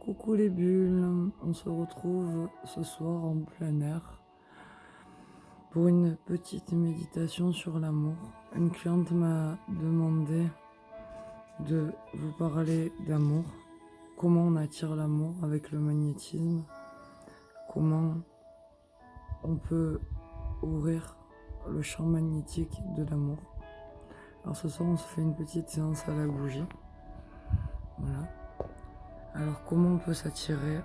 Coucou les bulles, on se retrouve ce soir en plein air pour une petite méditation sur l'amour. Une cliente m'a demandé de vous parler d'amour, comment on attire l'amour avec le magnétisme, comment on peut ouvrir le champ magnétique de l'amour. Alors ce soir on se fait une petite séance à la bougie. Voilà. Alors comment on peut s'attirer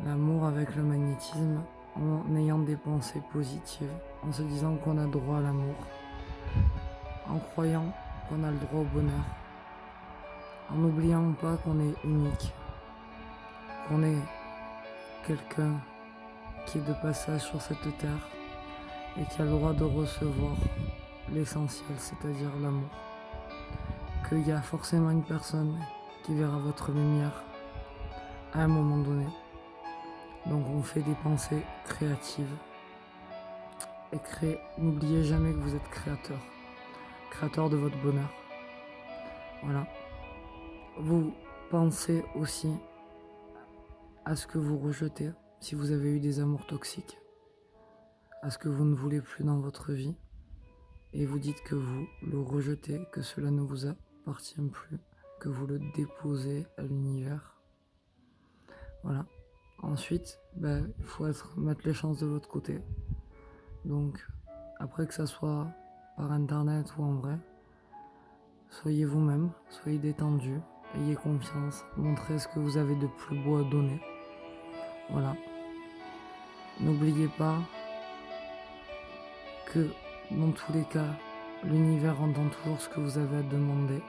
l'amour avec le magnétisme en ayant des pensées positives, en se disant qu'on a droit à l'amour, en croyant qu'on a le droit au bonheur, en n'oubliant pas qu'on est unique, qu'on est quelqu'un qui est de passage sur cette terre et qui a le droit de recevoir l'essentiel, c'est-à-dire l'amour. Qu'il y a forcément une personne qui verra votre lumière à un moment donné. Donc on fait des pensées créatives. Et n'oubliez jamais que vous êtes créateur de votre bonheur. Voilà. Vous pensez aussi à ce que vous rejetez, si vous avez eu des amours toxiques, à ce que vous ne voulez plus dans votre vie, et vous dites que vous le rejetez, que cela ne vous appartient plus, que vous le déposez à l'univers. Voilà. Ensuite, il faut mettre les chances de votre côté. Donc, après que ça soit par internet ou en vrai, soyez vous-même, soyez détendu, ayez confiance, montrez ce que vous avez de plus beau à donner. Voilà. N'oubliez pas que dans tous les cas, l'univers entend toujours ce que vous avez à demander.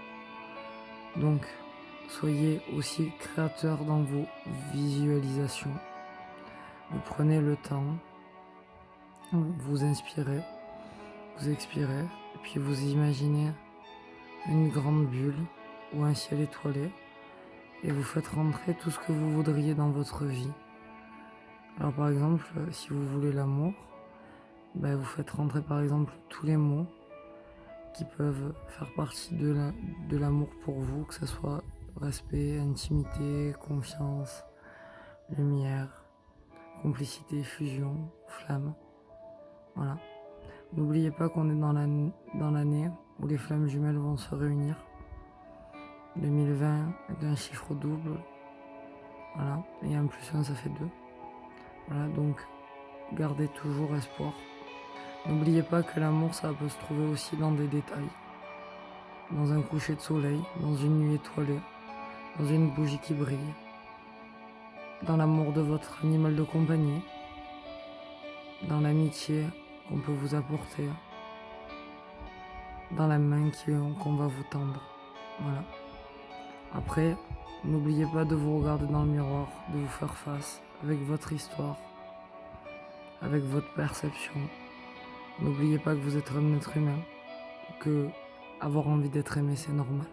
Donc, soyez aussi créateur dans vos visualisations. Vous prenez le temps, vous inspirez, vous expirez, et puis vous imaginez une grande bulle ou un ciel étoilé, et vous faites rentrer tout ce que vous voudriez dans votre vie. Alors par exemple, si vous voulez l'amour, vous faites rentrer par exemple tous les mots qui peuvent faire partie de l'amour pour vous, que ce soit respect, intimité, confiance, lumière, complicité, fusion, flamme. Voilà. N'oubliez pas qu'on est dans l'année où les flammes jumelles vont se réunir. 2020 est un chiffre double. Voilà. Et 1 plus 1, ça fait 2. Voilà, donc gardez toujours espoir. N'oubliez pas que l'amour, ça peut se trouver aussi dans des détails. Dans un coucher de soleil, dans une nuit étoilée, dans une bougie qui brille, dans l'amour de votre animal de compagnie, dans l'amitié qu'on peut vous apporter, dans la main qu'on va vous tendre. Voilà. Après, n'oubliez pas de vous regarder dans le miroir, de vous faire face avec votre histoire, avec votre perception. N'oubliez pas que vous êtes un être humain, que avoir envie d'être aimé, c'est normal.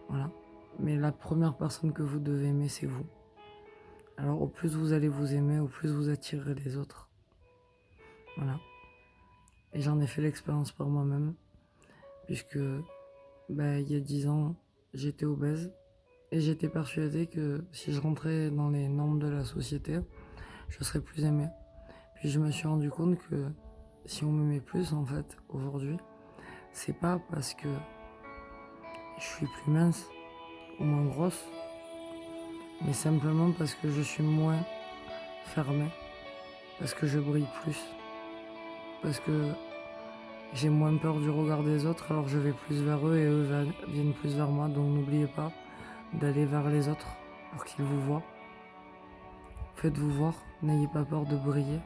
Voilà. Mais la première personne que vous devez aimer, c'est vous. Alors au plus vous allez vous aimer, au plus vous attirerez les autres. Voilà. Et j'en ai fait l'expérience par moi-même, puisque il y a 10 ans, j'étais obèse, et j'étais persuadé que si je rentrais dans les normes de la société, je serais plus aimé. Puis je me suis rendu compte que si on m'aimait plus, en fait, aujourd'hui, c'est pas parce que je suis plus mince ou moins grosse, mais simplement parce que je suis moins fermé, parce que je brille plus, parce que j'ai moins peur du regard des autres, alors je vais plus vers eux et eux viennent plus vers moi. Donc n'oubliez pas d'aller vers les autres pour qu'ils vous voient. Faites-vous voir, n'ayez pas peur de briller,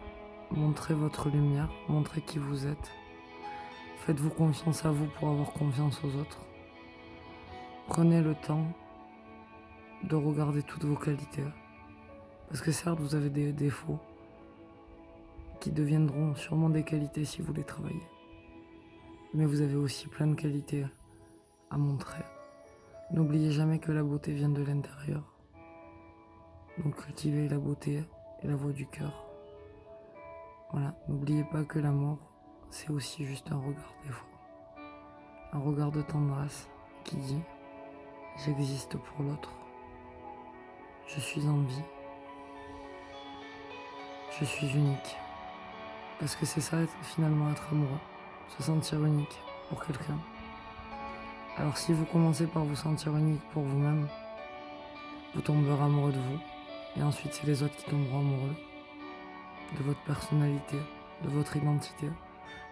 montrez votre lumière, montrez qui vous êtes. Faites-vous confiance à vous pour avoir confiance aux autres. Prenez le temps de regarder toutes vos qualités. Parce que certes, vous avez des défauts qui deviendront sûrement des qualités si vous les travaillez. Mais vous avez aussi plein de qualités à montrer. N'oubliez jamais que la beauté vient de l'intérieur. Donc cultivez la beauté et la voix du cœur. Voilà, n'oubliez pas que l'amour, c'est aussi juste un regard des fois. Un regard de tendresse qui dit « j'existe pour l'autre ». Je suis en vie. Je suis unique. Parce que c'est ça, finalement, être amoureux. Se sentir unique pour quelqu'un. Alors si vous commencez par vous sentir unique pour vous-même, vous tomberez amoureux de vous. Et ensuite, c'est les autres qui tomberont amoureux de votre personnalité, de votre identité.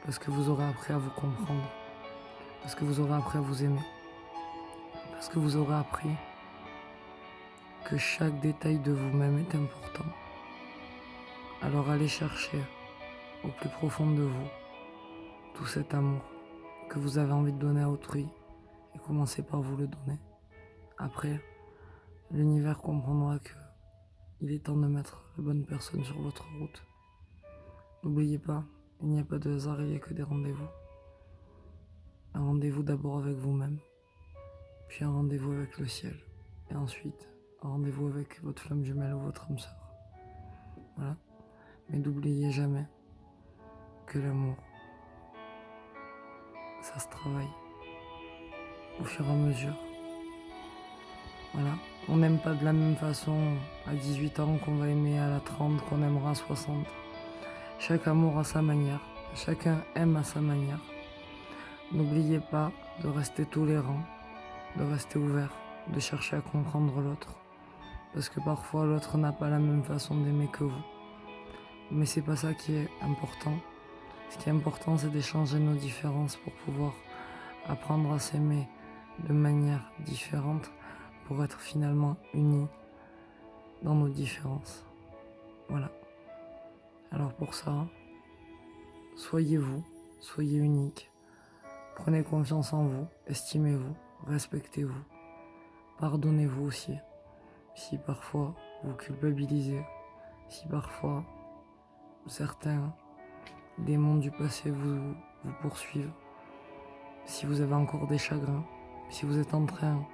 Parce que vous aurez appris à vous comprendre. Parce que vous aurez appris à vous aimer. Parce que vous aurez appris que chaque détail de vous-même est important. Alors allez chercher au plus profond de vous tout cet amour que vous avez envie de donner à autrui et commencez par vous le donner. Après, l'univers comprendra que il est temps de mettre la bonne personne sur votre route. N'oubliez pas, il n'y a pas de hasard, il n'y a que des rendez-vous. Un rendez-vous d'abord avec vous-même, puis un rendez-vous avec le ciel, et ensuite un rendez-vous avec votre flamme jumelle ou votre âme sœur. Voilà. Mais n'oubliez jamais que l'amour, ça se travaille au fur et à mesure. Voilà. On n'aime pas de la même façon à 18 ans qu'on va aimer à la 30, qu'on aimera à 60. Chaque amour a sa manière, chacun aime à sa manière. N'oubliez pas de rester tolérant, de rester ouvert, de chercher à comprendre l'autre. Parce que parfois l'autre n'a pas la même façon d'aimer que vous. Mais c'est pas ça qui est important. Ce qui est important, c'est d'échanger nos différences pour pouvoir apprendre à s'aimer de manière différente pour être finalement unis dans nos différences. Voilà. Alors pour ça, soyez vous, soyez unique. Prenez confiance en vous, estimez-vous, respectez-vous. Pardonnez-vous aussi. Si parfois vous culpabilisez, si parfois certains démons du passé vous poursuivent, si vous avez encore des chagrins, si vous êtes en train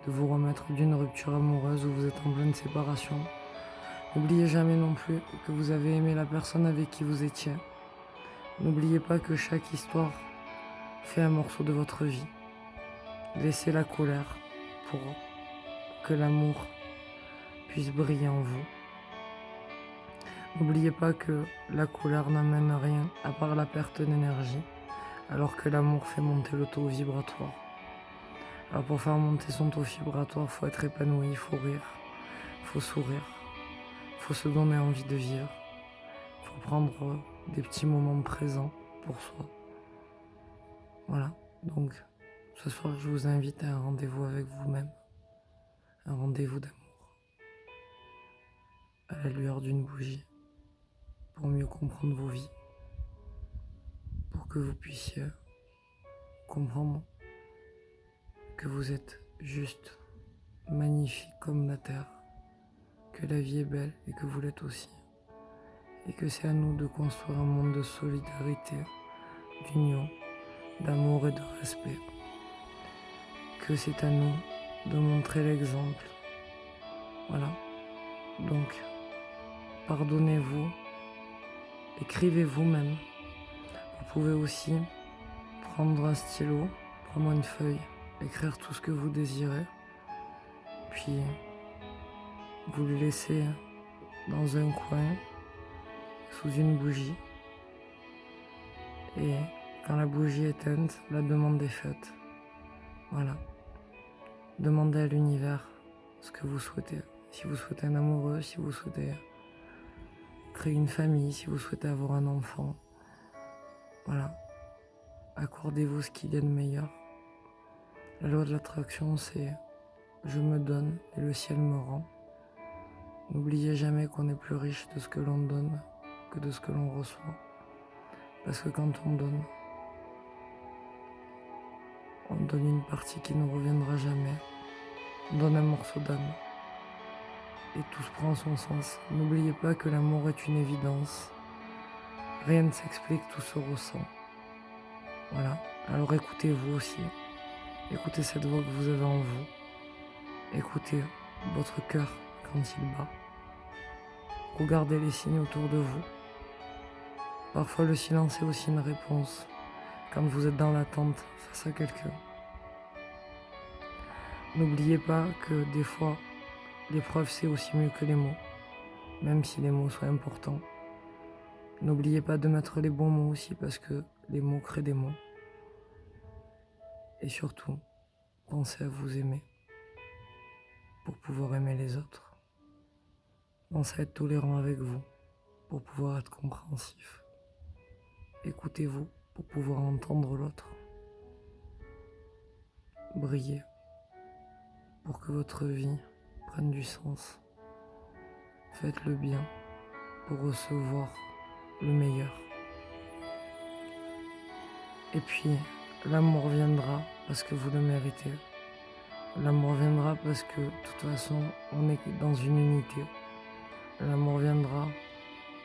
de vous remettre d'une rupture amoureuse ou vous êtes en pleine séparation, n'oubliez jamais non plus que vous avez aimé la personne avec qui vous étiez. N'oubliez pas que chaque histoire fait un morceau de votre vie. Laissez la colère pour que l'amour puisse briller en vous. N'oubliez pas que la colère n'amène rien à part la perte d'énergie, alors que l'amour fait monter le taux vibratoire. Alors pour faire monter son taux vibratoire, il faut être épanoui, il faut rire, il faut sourire, il faut se donner envie de vivre, il faut prendre des petits moments présents pour soi. Voilà, donc ce soir je vous invite à un rendez-vous avec vous-même, un rendez-vous d'amour, à la lueur d'une bougie, pour mieux comprendre vos vies, pour que vous puissiez comprendre que vous êtes juste, magnifique comme la terre, que la vie est belle et que vous l'êtes aussi, et que c'est à nous de construire un monde de solidarité, d'union, d'amour et de respect, que c'est à nous de montrer l'exemple. Voilà, donc pardonnez-vous, écrivez-vous même. Vous pouvez aussi prendre un stylo, prendre une feuille, écrire tout ce que vous désirez, puis vous le laissez dans un coin, sous une bougie, et quand la bougie est éteinte, la demande est faite. Voilà. Demandez à l'univers ce que vous souhaitez. Si vous souhaitez un amoureux, si vous souhaitez créer une famille, si vous souhaitez avoir un enfant. Voilà. Accordez-vous ce qu'il y a de meilleur. La loi de l'attraction, c'est je me donne et le ciel me rend. N'oubliez jamais qu'on est plus riche de ce que l'on donne que de ce que l'on reçoit. Parce que quand on donne une partie qui ne reviendra jamais. On donne un morceau d'âme. Et tout se prend son sens. N'oubliez pas que l'amour est une évidence. Rien ne s'explique, tout se ressent. Voilà. Alors écoutez-vous aussi. Écoutez cette voix que vous avez en vous. Écoutez votre cœur quand il bat. Regardez les signes autour de vous. Parfois le silence est aussi une réponse quand vous êtes dans l'attente face à quelqu'un. N'oubliez pas que des fois, L'épreuve, c'est aussi mieux que les mots, même si les mots sont importants. N'oubliez pas de mettre les bons mots aussi, parce que les mots créent des mots. Et surtout, pensez à vous aimer pour pouvoir aimer les autres. Pensez à être tolérant avec vous pour pouvoir être compréhensif. Écoutez-vous pour pouvoir entendre l'autre. Brillez pour que votre vie prenne du sens. Faites le bien pour recevoir le meilleur. Et puis, l'amour viendra parce que vous le méritez. L'amour viendra parce que, de toute façon, on est dans une unité. L'amour viendra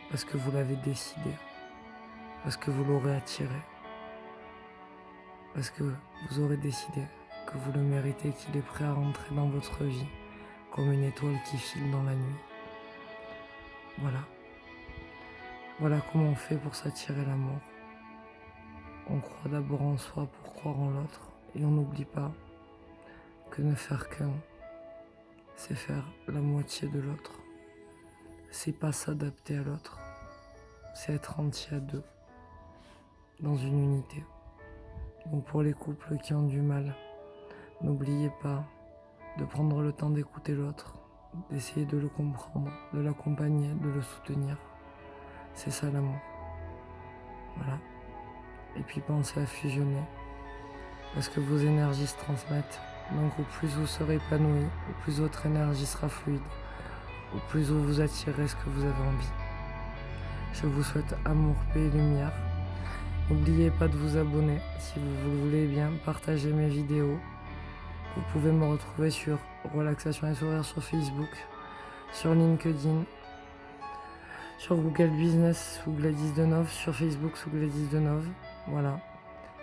parce que vous l'avez décidé, parce que vous l'aurez attiré, parce que vous aurez décidé que vous le méritez, qu'il est prêt à rentrer dans votre vie comme une étoile qui file dans la nuit. Voilà. Voilà comment on fait pour s'attirer l'amour. On croit d'abord en soi pour croire en l'autre, et on n'oublie pas que ne faire qu'un, c'est faire la moitié de l'autre. C'est pas s'adapter à l'autre, c'est être entier à deux, dans une unité. Donc pour les couples qui ont du mal, n'oubliez pas de prendre le temps d'écouter l'autre, d'essayer de le comprendre, de l'accompagner, de le soutenir. C'est ça l'amour. Voilà. Et puis pensez à fusionner, parce que vos énergies se transmettent. Donc au plus vous serez épanoui, au plus votre énergie sera fluide, au plus vous attirez ce que vous avez envie. Je vous souhaite amour, paix et lumière. N'oubliez pas de vous abonner si vous le voulez bien, partagez mes vidéos. Vous pouvez me retrouver sur Relaxation et Sourire sur Facebook, sur LinkedIn, sur Google Business sous Gladys Deneuve, sur Facebook sous Gladys Deneuve. Voilà.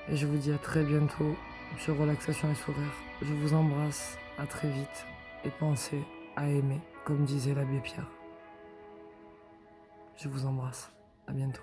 Et je vous dis à très bientôt sur Relaxation et Sourire. Je vous embrasse, à très vite. Et pensez à aimer, comme disait l'abbé Pierre. Je vous embrasse. À bientôt.